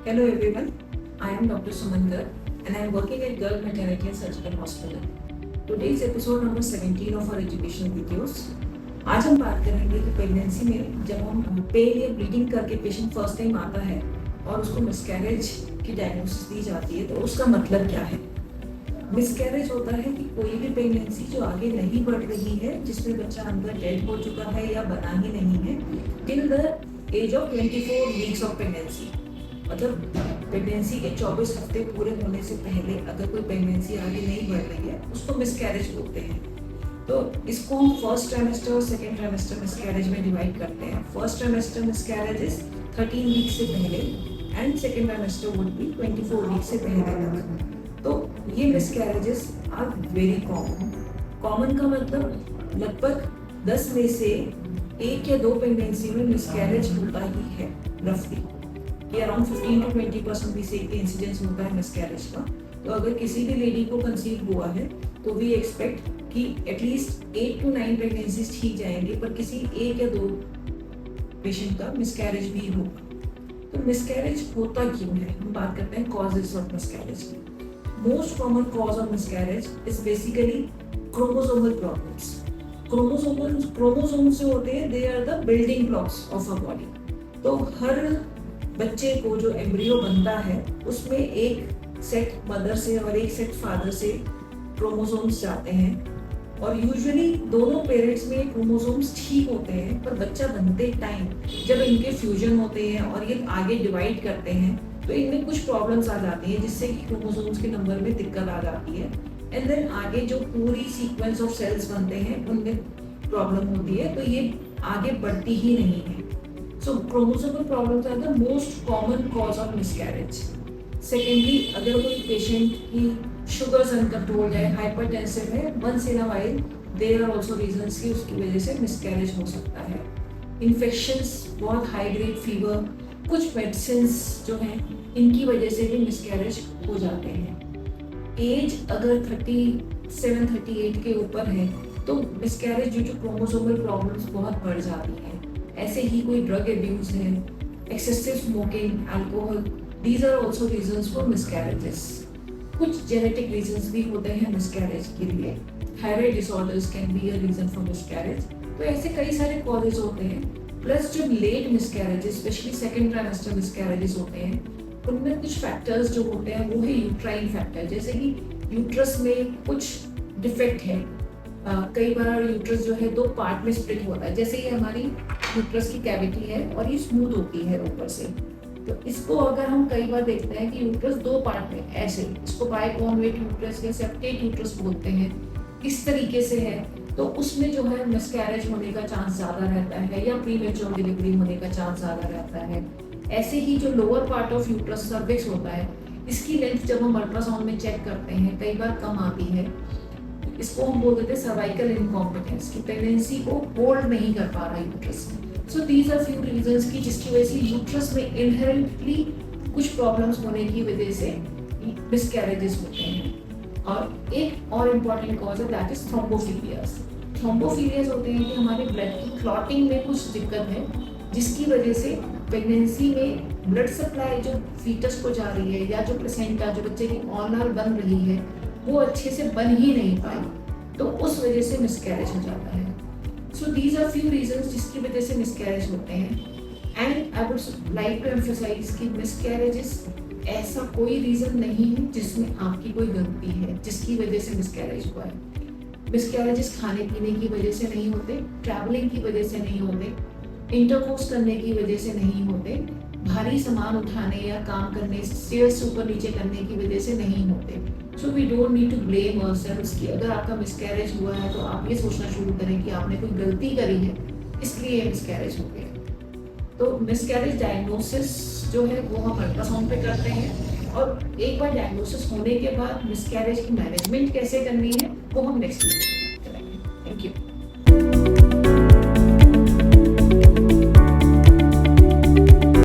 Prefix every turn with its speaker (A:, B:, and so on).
A: Hello everyone, I am Dr. Suman and I am working at Girl Maternity and Surgical Hospital. Today is episode number 17 of our educational videos. आज हम बात करेंगे कि pregnancy में जब हम pen या ब्लीडिंग करके पेशेंट फर्स्ट टाइम आता है और उसको मिसकैरेज की डायग्नोसिस दी जाती है तो उसका मतलब क्या है। मिसकैरेज होता है कि कोई भी प्रेगनेंसी जो आगे नहीं बढ़ रही है, जिसमें बच्चा अंदर डेड हो चुका है या बना ही नहीं है till the age of 24 weeks of pregnancy. मतलब प्रेगनेंसी के 24 हफ्ते पूरे होने से पहले अगर कोई प्रेगनेंसी आगे नहीं बढ़ रही है उसको मिसकैरेज बोलते हैं। तो इसको हम फर्स्ट ट्राइमेस्टर और सेकेंड ट्राइमेस्टर मिसकैरेज में डिवाइड करते हैं। First trimester miscarriage is 13 week से पहले and second trimester would be 24 week से पहले तक। तो ये miscarriages are very common. Common का मतलब लगभग 10 में से एक या दो प्रेगनेंसी में मिसकैरेज होता ही है रफली, कि अराउंड 15 to 20% भी से इंसिडेंस होता है मिसकैरेज का। तो अगर किसी भी लेडी को कंसीव हुआ है तो वी एक्सपेक्ट कि एटलीस्ट 8 to 9 प्रेगनेंसीज ठीक जाएंगे, पर किसी एक या दो पेशेंट का मिसकैरेज भी होगा। तो मिसकैरेज होता क्यों है, हम बात करते हैं कॉजेज ऑफ मिसकैरेज की। Most common cause of miscarriage is basically chromosomal problems. Chromosomes जो होते हैं they are the building blocks of a body. तो हर बच्चे को जो एम्ब्रियो बनता है उसमें एक सेट मदर से और एक सेट फादर से क्रोमोसोम्स जाते हैं और यूजुअली दोनों पेरेंट्स में क्रोमोसोम्स ठीक होते हैं, पर बच्चा बनते टाइम जब इनके फ्यूजन होते हैं और ये आगे डिवाइड करते हैं तो इनमें कुछ प्रॉब्लम्स आ जाती हैं जिससे कि क्रोमोसोम्स के नंबर में दिक्कत आ जाती है। एंड देन आगे जो पूरी सीक्वेंस ऑफ सेल्स बनते हैं उनमें प्रॉब्लम होती है, तो ये आगे बढ़ती ही नहीं है। So chromosomal problems are the most common cause of miscarriage. Secondly, अगर कोई patient की sugars uncontrolled है, hypertensive है, once in a while there are also reasons कि उसकी वजह से miscarriage हो सकता है। Infections, बहुत high grade fever, कुछ medicines जो हैं इनकी वजह से भी miscarriage हो जाते हैं। Age अगर 37-38 के ऊपर है तो miscarriage due to chromosomal problems बहुत बढ़ जाती है। ऐसे ही कोई ड्रग एब्यूज है, excessive smoking, alcohol, these are also reasons for miscarriages. कुछ जेनेटिक रीजंस भी होते हैं मिसकैरेज के लिए। Thyroid disorders can be a reason for miscarriage. तो ऐसे कई सारे कॉजेज होते हैं। प्लस जो late miscarriages specially second trimester miscarriages होते हैं उनमें कुछ फैक्टर्स जो होते हैं वो है यूट्राइन फैक्टर, जैसे कि यूट्रस में कुछ डिफेक्ट है। कई बार यूट्रस जो है दो पार्ट में स्प्लिट होता है, जैसे ये हमारी यूट्रस की कैविटी है और ये स्मूथ होती है ऊपर से। तो इसको अगर हम कई बार देखते हैं कि यूट्रस दो पार्ट में ऐसे, इसको बाइकॉन्वेट यूट्रस या सेप्टेट यूट्रस बोलते हैं, इस तरीके से है, तो उसमें जो है मिसकैरेज होने का चांस ज़्यादा रहता है या प्रीमेच्योर डिलीवरी होने का चांस ज़्यादा रहता है। ऐसे ही जो lower part of uterus cervix होता है, इसकी लेंथ जब हम अल्ट्रासाउंड में चेक करते हैं कई बार कम आती है। इसको हम बोल देते हैं सर्वाइकल इनकॉम्पिटेंस, कि प्रेगनेंसी को होल्ड नहीं कर पा रहा uterus. So these are few reasons की जिसकी वजह से यूट्रस में इनहेरेंटली कुछ प्रॉब्लम्स होने की वजह से मिसकैरेजेस होते हैं। और एक और इम्पॉर्टेंट कॉज है दैट इज थ्रोम्बोफिलियास। थ्रोम्बोफिलियास होते हैं कि हमारे ब्लड की क्लॉटिंग में कुछ दिक्कत है जिसकी वजह से प्रेगनेंसी में ब्लड सप्लाई जो फीटस को जा रही है या जो प्लेसेंटा जो बच्चे की ऑनर बन रही है वो अच्छे से बन ही नहीं पाई, तो उस वजह से मिसकैरेज हो जाता है। So these are few reasons जिसकी वजह से मिसकैरेज होते हैं। And I would like to emphasize कि मिसकैरेजेस ऐसा कोई रीजन नहीं है जिसमें आपकी कोई गलती है जिसकी वजह से मिसकैरेज हुआ है। मिसकैरेजेस खाने पीने की वजह से नहीं होते, ट्रैवलिंग की वजह से नहीं होते, इंटरकोर्स करने की वजह से नहीं होते, भारी सामान उठाने या काम करने, स्टेयर्स ऊपर नीचे करने की वजह से नहीं होते। So we don't need to blame ourselves कि अगर आपका मिसकैरेज हुआ है तो आप ये सोचना शुरू करें कि आपने कोई गलती करी है इसलिए ये मिसकैरेज हो गया। तो मिसकैरेज डायग्नोसिस जो है वो हम अल्ट्रासाउंड पे करते हैं, और एक बार डायग्नोसिस होने के बाद मिसकैरेज की मैनेजमेंट कैसे करनी है वो हम नेक्स्ट वीडियो में करेंगे। Thank you.